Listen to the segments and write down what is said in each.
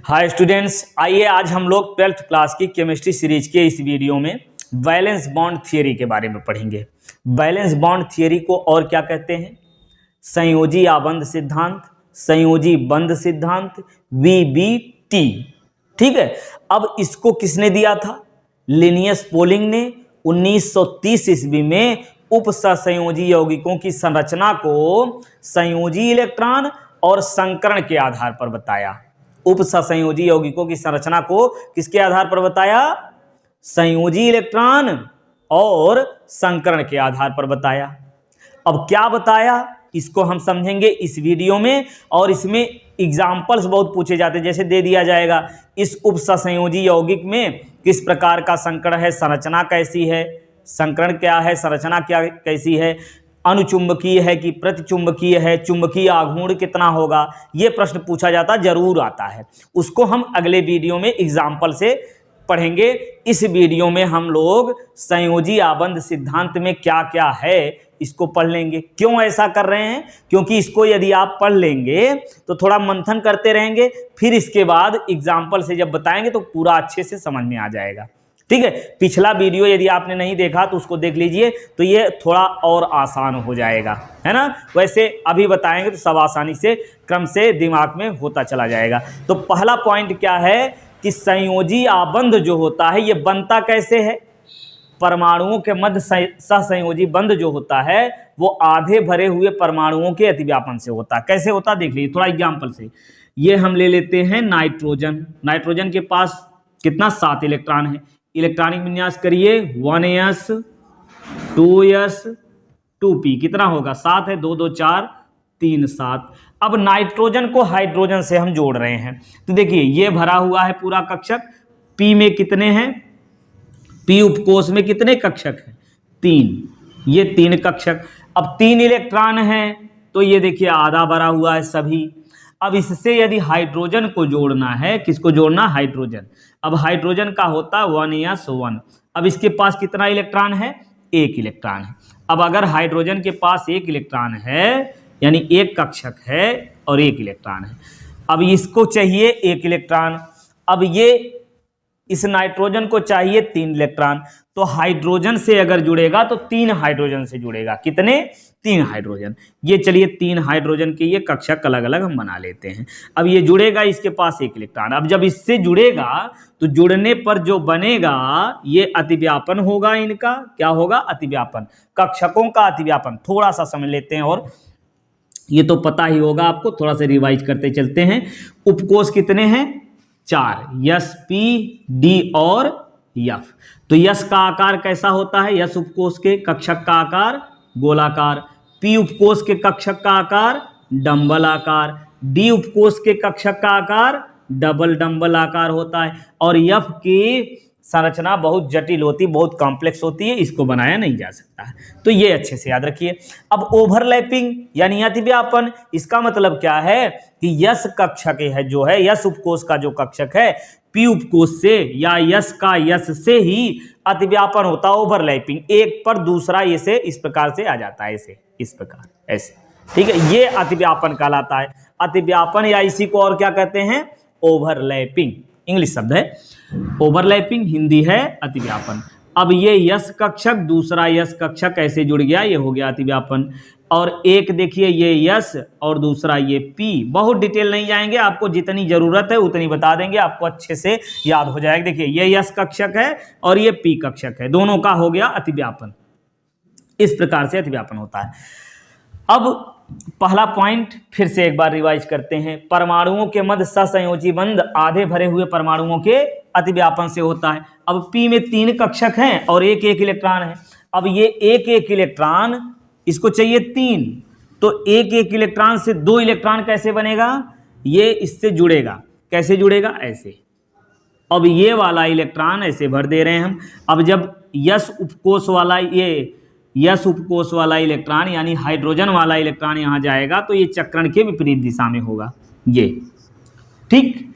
Hi students, आइए आज हम लोग 12th क्लास की केमिस्ट्री सीरीज के इस वीडियो में वैलेंस बॉन्ड थियरी के बारे में पढ़ेंगे। वैलेंस बॉन्ड थियरी को और क्या कहते हैं? संयोजी आबंध सिद्धांत, संयोजी बंध सिद्धांत, VBT। ठीक है, अब इसको किसने दिया था? लिनियस पोलिंग ने 1930 ईस्वी में उपसंयोजी यौगिकों की संरचना को संयोजी इलेक्ट्रॉन और संकरण के आधार पर बताया। उपसंयोजी यौगिकों की संरचना को किसके आधार पर बताया? संयोजी इलेक्ट्रॉन और संकरण के आधार पर बताया। अब क्या बताया इसको हम समझेंगे इस वीडियो में, और इसमें एग्जाम्पल्स बहुत पूछे जाते हैं। जैसे दे दिया जाएगा इस उपसंयोजी यौगिक में किस प्रकार का संकरण है, संरचना कैसी है, संकरण क्या है, संरचना क्या कैसी है, अनुचुंबकीय है कि प्रतिचुंबकीय है, चुंबकीय आघूर्ण कितना होगा, ये प्रश्न पूछा जाता जरूर आता है। उसको हम अगले वीडियो में एग्जाम्पल से पढ़ेंगे। इस वीडियो में हम लोग संयोजी आबंध सिद्धांत में क्या क्या है इसको पढ़ लेंगे। क्यों ऐसा कर रहे हैं? क्योंकि इसको यदि आप पढ़ लेंगे तो थोड़ा मंथन करते रहेंगे, फिर इसके बाद एग्जाम्पल से जब बताएंगे तो पूरा अच्छे से समझ में आ जाएगा। ठीक है, पिछला वीडियो यदि आपने नहीं देखा तो उसको देख लीजिए, तो ये थोड़ा और आसान हो जाएगा, है ना। वैसे अभी बताएंगे तो सब आसानी से क्रम से दिमाग में होता चला जाएगा। तो पहला पॉइंट क्या है कि संयोजी आबंध जो होता है ये बनता कैसे है? परमाणुओं के मध्य सहसंयोजी बंध जो होता है वो आधे भरे हुए परमाणुओं के अतिव्यापन से होता है। कैसे होता देख लीजिए थोड़ा एग्जाम्पल से। ये हम ले लेते हैं नाइट्रोजन। नाइट्रोजन के पास कितना? 7 इलेक्ट्रॉन है। इलेक्ट्रॉनिक विन्यास करिए 1s 2s 2p, कितना होगा? 7 है, 2 2 4 3 7। अब नाइट्रोजन को हाइड्रोजन से हम जोड़ रहे हैं, तो देखिए ये भरा हुआ है पूरा कक्षक। p में कितने हैं? p उपकोष में कितने कक्षक हैं? 3। ये 3 कक्षक। अब 3 इलेक्ट्रॉन हैं तो ये देखिए आधा भरा हुआ है सभी। अब इससे यदि हाइड्रोजन को जोड़ना है, किसको जोड़ना? हाइड्रोजन। अब हाइड्रोजन का होता है 1s 1। अब इसके पास कितना इलेक्ट्रॉन है? 1 इलेक्ट्रॉन है। अब अगर हाइड्रोजन के पास 1 इलेक्ट्रॉन है यानी 1 कक्षक है और 1 इलेक्ट्रॉन है, अब इसको चाहिए 1 इलेक्ट्रॉन। अब ये इस नाइट्रोजन को चाहिए 3 इलेक्ट्रॉन, तो हाइड्रोजन से अगर जुड़ेगा तो 3 हाइड्रोजन से जुड़ेगा। कितने? 3 हाइड्रोजन। ये चलिए 3 हाइड्रोजन के ये कक्षक अलग अलग हम बना लेते हैं। अब ये जुड़ेगा, इसके पास 1 इलेक्ट्रॉन। अब जब इससे जुड़ेगा तो जुड़ने पर जो बनेगा ये अतिव्यापन होगा। इनका क्या होगा? अतिव्यापन, कक्षकों का अतिव्यापन। थोड़ा सा समझ लेते हैं, और ये तो पता ही होगा आपको, थोड़ा सा रिवाइज करते चलते हैं। उपकोष कितने हैं? 4, S P D और F। तो यस का आकार कैसा होता है? यस उपकोष के कक्षक का आकार गोलाकार, P उपकोष के कक्षक का आकार डंबल आकार, D उपकोष के कक्षक का आकार डबल डंबल आकार होता है, और F की संरचना बहुत जटिल होती, बहुत कॉम्प्लेक्स होती है, इसको बनाया नहीं जा सकता है। तो ये अच्छे से याद रखिए। अब ओवरलैपिंग यानी अतिव्यापन, इसका मतलब क्या है कि यस कक्षक है जो है, यस उपकोष का जो कक्षक है P उपकोष से या यस का यस से ही अतिव्यापन होता है। ओवरलैपिंग, एक पर दूसरा ऐसे इस प्रकार से आ जाता है, ऐसे इस प्रकार ऐसे। ठीक है, ये अतिव्यापन कहलाता है। अतिव्यापन या इसी को और क्या कहते हैं? ओवरलैपिंग। इंग्लिश शब्द है ओवरलैपिंग, हिंदी है अतिव्यापन। अब ये यस कक्षक दूसरा यस कक्षक ऐसे जुड़ गया, ये हो गया अतिव्यापन। और एक देखिए ये यस और दूसरा ये P। बहुत डिटेल नहीं जाएंगे, आपको जितनी जरूरत है उतनी बता देंगे, आपको अच्छे से याद हो जाएगा। देखिए ये यस कक्षक है और ये P कक्षक है, दोनों का हो गया अतिव्यापन। इस प्रकार से अतिव्यापन होता है। अब पहला पॉइंट फिर से एक बार रिवाइज करते हैं। परमाणुओं के मध्य सहसंयोजी बंध आधे भरे हुए परमाणुओं के अतिव्यापन से होता है। अब P में 3 कक्षक हैं और 1 1 इलेक्ट्रॉन है। अब ये 1 1 इलेक्ट्रॉन, इसको चाहिए 3, तो 1 1 इलेक्ट्रॉन से 2 इलेक्ट्रॉन कैसे बनेगा? ये इससे जुड़ेगा। कैसे जुड़ेगा? ऐसे। अब ये वाला इलेक्ट्रॉन ऐसे भर दे रहे हैं हम। अब जब यस उपकोष वाला यस उपकोष वाला इलेक्ट्रॉन यानी हाइड्रोजन वाला इलेक्ट्रॉन यहां जाएगा तो ये चक्रण के विपरीत दिशा में होगा, ये। ठीक,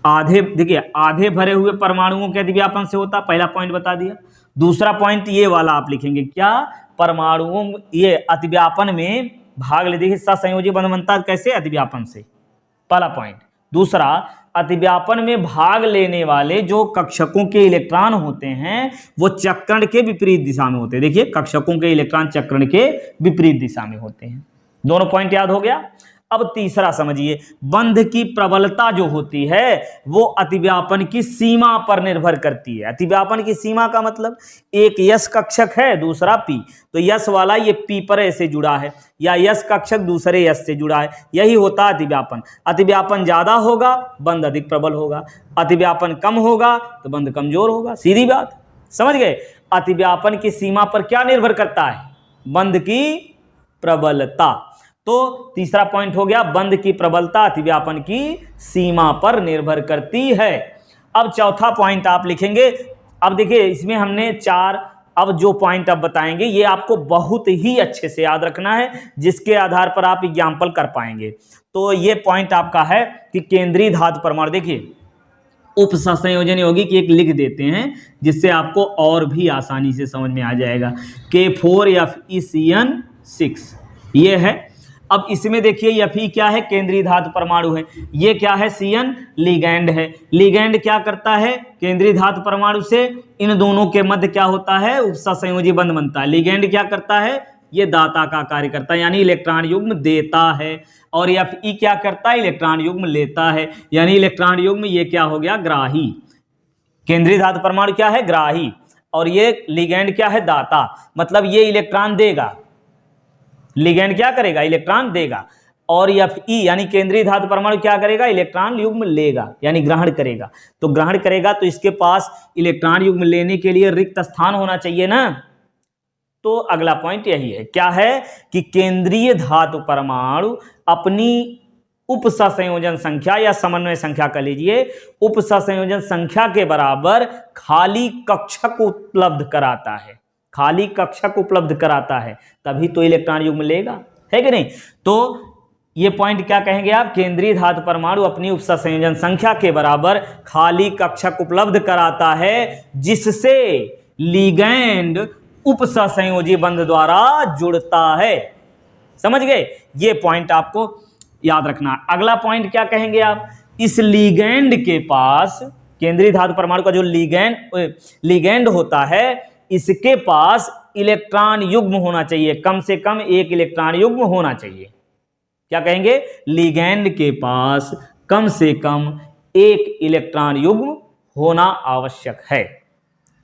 आधे देखिए आधे भरे हुए परमाणुओं के अतिव्यापन से होता, पहला पॉइंट बता दिया। दूसरा पॉइंट ये वाला आप लिखेंगे, क्या? परमाणुओं ये अतिव्यापन में भाग ले, देखिए सहसंयोजी बंध बनता कैसे? अतिव्यापन से, पहला पॉइंट। दूसरा, अतिव्यापन में भाग लेने वाले जो कक्षकों के इलेक्ट्रॉन होते हैं वो चक्रण के विपरीत दिशा में होते हैं। देखिए, कक्षकों के इलेक्ट्रॉन चक्रण के विपरीत दिशा में होते हैं। दोनों पॉइंट याद हो गया। अब तीसरा समझिए, बंध की प्रबलता जो होती है वो अतिव्यापन की सीमा पर निर्भर करती है। अतिव्यापन की सीमा का मतलब, एक यस कक्षक है, दूसरा पी, तो यस वाला ये पी पर ऐसे जुड़ा है, या यस कक्षक दूसरे यस से जुड़ा है, यही होता है अतिव्यापन। अतिव्यापन ज्यादा होगा, बंध अधिक प्रबल होगा। अतिव्यापन कम होगा तो बंध कमजोर होगा। सीधी बात, समझ गए। अतिव्यापन की सीमा पर क्या निर्भर करता है? बंध की प्रबलता। तो तीसरा पॉइंट हो गया, बंध की प्रबलता अतिव्यापन की सीमा पर निर्भर करती है। अब चौथा पॉइंट आप लिखेंगे। अब देखिए, इसमें हमने 4, अब जो पॉइंट अब बताएंगे ये आपको बहुत ही अच्छे से याद रखना है, जिसके आधार पर आप एग्जाम्पल कर पाएंगे। तो ये पॉइंट आपका है कि केंद्रीय धातु परमाणु, देखिए उपसंयोजन यौगिक एक लिख देते हैं जिससे आपको और भी आसानी से समझ में आ जाएगा। K4FeCN6 ये है। अब इसमें देखिए Fe क्या है? केंद्रीय धातु परमाणु है। ये क्या है? Cn लिगैंड है। लिगैंड क्या करता है? केंद्रीय धातु परमाणु से इन दोनों के मध्य क्या होता है? उपसंयोजी बंध बनता है। लिगैंड क्या करता है? ये दाता का कार्य करता है, यानी इलेक्ट्रॉन युग्म देता है। और Fe क्या करता है? इलेक्ट्रॉन युग्म लेता है, यानी इलेक्ट्रॉन युग्म ये क्या हो गया? ग्राही। केंद्रीय धातु परमाणु क्या है? ग्राही। और ये लिगैंड क्या है? दाता। मतलब ये इलेक्ट्रॉन देगा, लिगैंड क्या करेगा? इलेक्ट्रॉन देगा। और Fe यानी केंद्रीय धातु परमाणु क्या करेगा? इलेक्ट्रॉन युग्म लेगा, यानी ग्रहण करेगा। तो ग्रहण करेगा तो इसके पास इलेक्ट्रॉन युग्म लेने के लिए रिक्त स्थान होना चाहिए ना। तो अगला पॉइंट यही है, क्या है कि केंद्रीय धातु परमाणु अपनी उपसंयोजन संख्या या समन्वय संख्या कर लीजिए, उपसंयोजन संख्या के बराबर खाली कक्षक उपलब्ध कराता है। खाली कक्षक उपलब्ध कराता है, तभी तो इलेक्ट्रॉन युग्म लेगा, है कि नहीं? तो ये पॉइंट क्या कहेंगे आप? केंद्रीय धातु परमाणु अपनी उपसंयोजन संख्या के बराबर खाली कक्षक उपलब्ध कराता है, जिससे लिगैंड उपसंयोजी बंध द्वारा जुड़ता है। समझ गए? ये पॉइंट आपको याद रखना। अगला पॉइंट क्या कहेंगे आप? इस लिगैंड के पास, केंद्रीय धातु परमाणु का जो लिगैंड होता है, इसके पास इलेक्ट्रॉन युग्म होना चाहिए, कम से कम एक इलेक्ट्रॉन युग्म होना चाहिए। क्या कहेंगे? लिगैंड के पास कम से कम एक इलेक्ट्रॉन युग्म होना आवश्यक है।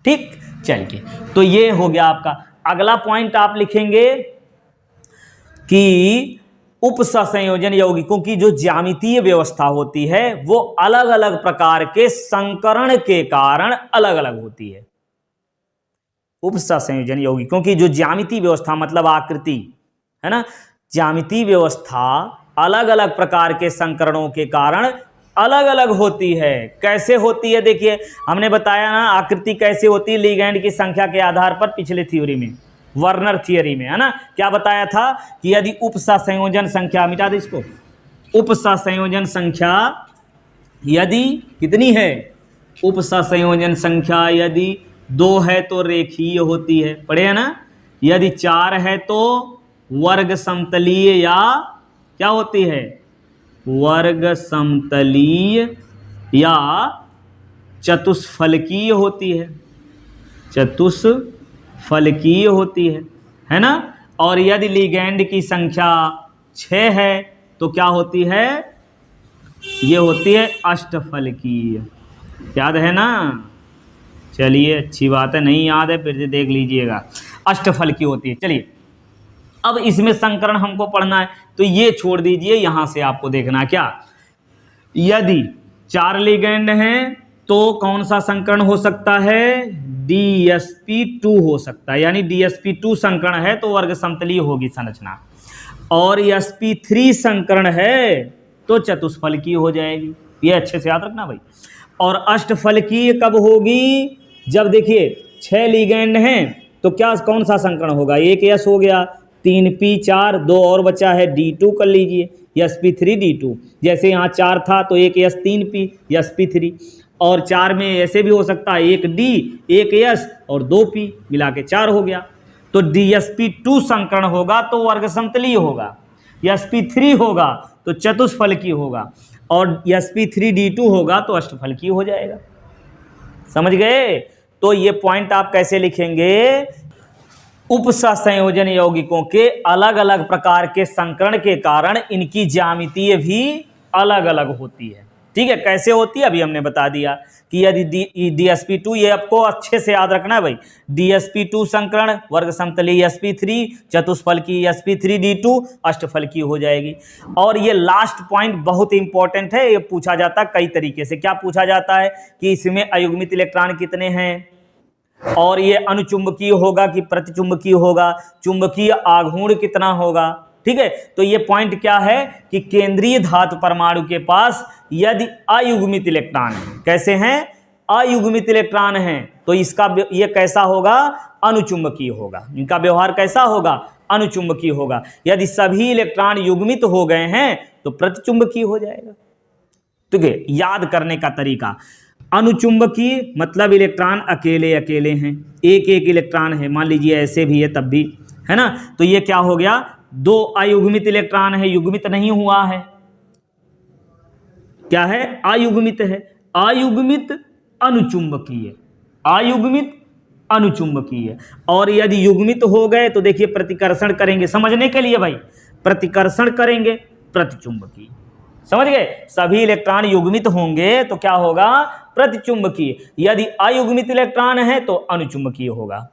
ठीक, चलिए, तो ये हो गया आपका। अगला पॉइंट आप लिखेंगे कि उपसंयोजन यौगिकों की जो ज्यामितीय व्यवस्था होती है वो अलग अलग प्रकार के संकरण के कारण अलग अलग होती है। उपसंयोजन यौगिकों की जो ज्यामितीय व्यवस्था मतलब आकृति है ना, ज्यामितीय व्यवस्था अलग अलग प्रकार के संकरणों के कारण अलग अलग होती है। कैसे होती है? देखिए, हमने बताया ना आकृति कैसे होती है, लिगैंड की संख्या के आधार पर। पिछले थ्योरी में, वर्नर थियरी में, है ना, क्या बताया था कि यदि उपसंयोजन संख्या, मिटा दे इसको, उपसंयोजन संख्या यदि कितनी है? उपसंयोजन संख्या यदि 2 है तो रेखीय होती है, पढ़े है ना। यदि 4 है तो वर्ग समतलीय या क्या होती है? वर्ग समतलीय या चतुष्फलकीय होती है, चतुष्फलकीय होती है ना। और यदि लिगैंड की संख्या 6 है तो क्या होती है? ये होती है अष्टफलकीय। याद है ना? चलिए, अच्छी बात है। नहीं याद है फिर से देख लीजिएगा, अष्टफलकीय होती है। चलिए, अब इसमें संकरण हमको पढ़ना है, तो ये छोड़ दीजिए, यहां से आपको देखना क्या, यदि 4 लिगैंड हैं तो कौन सा संकरण हो सकता है? DsP2 हो सकता है, यानी DsP2 संकरण है तो वर्ग समतलीय होगी संरचना। और sp3 संकरण है तो चतुष्फलकीय हो जाएगी। ये अच्छे से याद रखना भाई। और अष्टफलकीय कब होगी? जब देखिए 6 लिगैंड हैं तो क्या कौन सा संकरण होगा? एक S हो गया, 3p4, 2 और बचा है D2 कर लीजिए, sp3 D2। जैसे यहाँ 4 था तो एक S 3p sp3, और 4 में ऐसे भी हो सकता है, एक D, एक S और 2p मिला के 4 हो गया। तो DsP2 संकरण होगा तो वर्ग समतलीय होगा, sp3 होगा तो चतुष्फलकीय होगा। और sp3d2 होगा तो अष्टफलकीय हो जाएगा। समझ गए? तो ये पॉइंट आप कैसे लिखेंगे? उपसंयोजन यौगिकों के अलग अलग प्रकार के संकरण के कारण इनकी ज्यामितीय भी अलग अलग होती है। ठीक है, कैसे होती है अभी हमने बता दिया कि यदि DsP2, ये आपको अच्छे से याद रखना है भाई, DsP2 संकरण वर्ग समतलीय sp3 चतुष्फलकीय sp3d2 अष्टफलकीय हो जाएगी। और ये लास्ट पॉइंट बहुत इंपॉर्टेंट है, ये पूछा जाता है कई तरीके से। क्या पूछा जाता है कि इसमें अयुग्मित इलेक्ट्रॉन कितने हैं, और ये अनुचुंबकीय होगा कि प्रतिचुंबकीय होगा, चुंबकीय आघूर्ण कितना होगा। ठीक है, तो ये पॉइंट क्या है कि केंद्रीय धातु परमाणु के पास यदि अयुग्मित इलेक्ट्रॉन है, कैसे हैं? अयुग्मित इलेक्ट्रॉन हैं, तो इसका ये कैसा होगा? अनुचुंबकीय होगा। इनका व्यवहार कैसा होगा? अनुचुंबकीय होगा। यदि सभी इलेक्ट्रॉन युग्मित हो गए हैं तो प्रतिचुंबकीय हो जाएगा। ठीक है, याद करने का तरीका, अनुचुंबकीय मतलब इलेक्ट्रॉन अकेले अकेले हैं, एक एक इलेक्ट्रॉन है, मान लीजिए ऐसे भी है तब भी, है ना, तो ये क्या हो गया? दो अयुग्मित इलेक्ट्रॉन है, युग्मित नहीं हुआ है। क्या है? अयुग्मित है। अयुग्मित अनुचुंबकीय, अयुग्मित अनुचुंबकीय। और यदि युग्मित हो गए तो देखिए प्रतिकर्षण करेंगे, समझने के लिए भाई, प्रतिकर्षण करेंगे, प्रतिचुंबकीय। समझ गए? सभी इलेक्ट्रॉन युग्मित होंगे तो क्या होगा? प्रतिचुंबकीय। यदि अयुग्मित इलेक्ट्रॉन है तो अनुचुंबकीय होगा।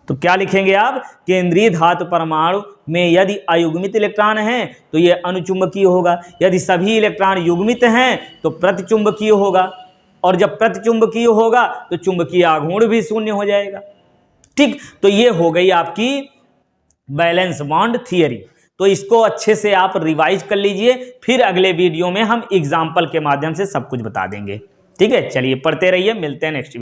तो क्या लिखेंगे आप? केंद्रीय धातु परमाणु में यदि अयुग्मित इलेक्ट्रॉन है तो ये अनुचुंबकीय होगा, यदि सभी इलेक्ट्रॉन युग्मित हैं तो प्रतिचुंबकीय होगा, और जब प्रतिचुंबकीय होगा तो चुंबकीय आघूर्ण भी शून्य हो जाएगा। ठीक, तो ये हो गई आपकी वैलेंस बॉन्ड थियरी। तो इसको अच्छे से आप रिवाइज कर लीजिए, फिर अगले वीडियो में हम एग्जाम्पल के माध्यम से सब कुछ बता देंगे। ठीक है, चलिए पढ़ते रहिए, मिलते हैं नेक्स्ट।